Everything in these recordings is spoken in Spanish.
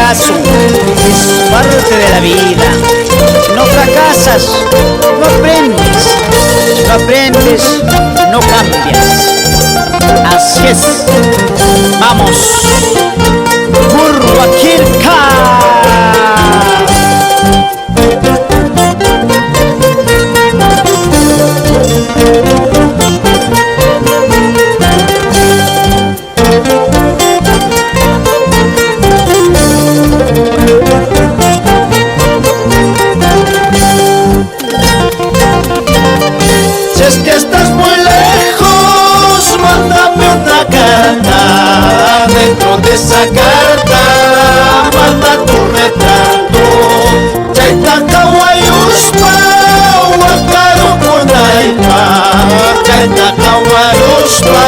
fracaso es parte de la vida. Si no fracasas, no aprendes. Si no aprendes, no cambias. Así es. Vamos. Burhuaquirca. Si es que estás muy lejos, mándame una carta. Dentro de esa carta, manda tu retrato. Chaitaka wayuspa, wakaru kunaipa. Chaitaka wayuspa,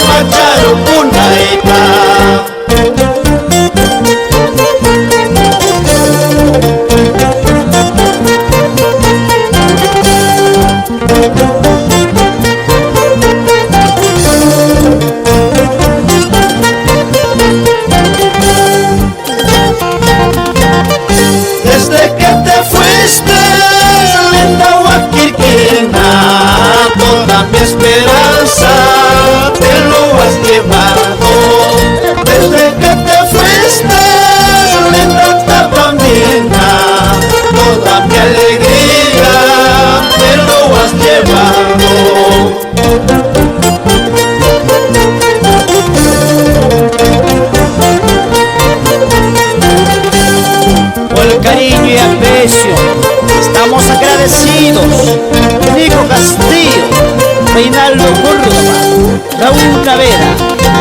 macharu kunaipa. Desde que te fuiste, linda Huaquirquina, toda mi esperanza te lo has llevado. Desde que te fuiste, linda Tapamina, toda mi alegría te lo has llevado. Por el cariño y aprecio estamos agradecidos. Nico Castillo, Reinaldo Córdoba, Raúl Navera,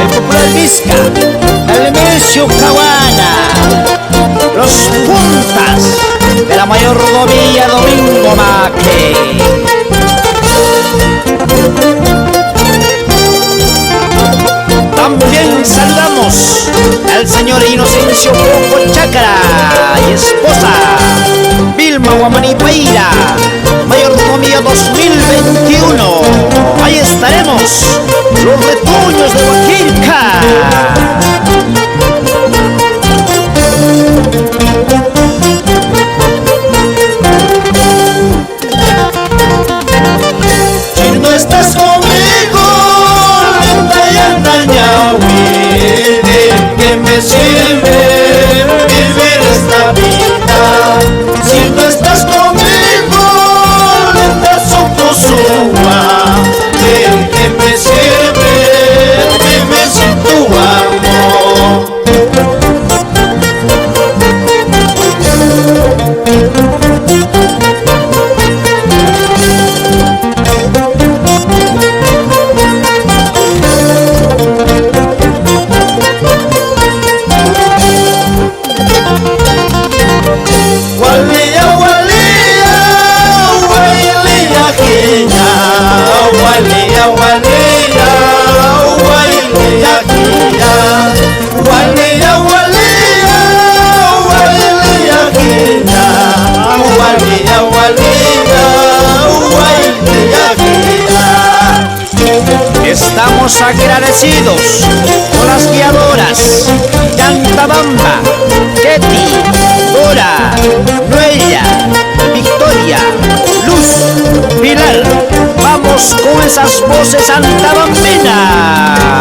el popular Vizca, Almesio Caguana, los puntas de la mayordomía Domingo Maque. También saludamos al señor Inocencio Poco Chácara y esposa Vilma Guamanipaira, mayordomía 2021. Ahí estaremos, los retoños de Huaquirca. Si no estás conmigo, ¿de qué me sirve vivir esta vida? Si no estás conmigo, linda Socosua, ¿de qué me sirve vivir sin tu amor? Estamos agradecidos con las guiadoras Yantabamba, Ketty, Dora, Noelia, Victoria, Luz, Pilar. Vamos con esas voces antabambenas.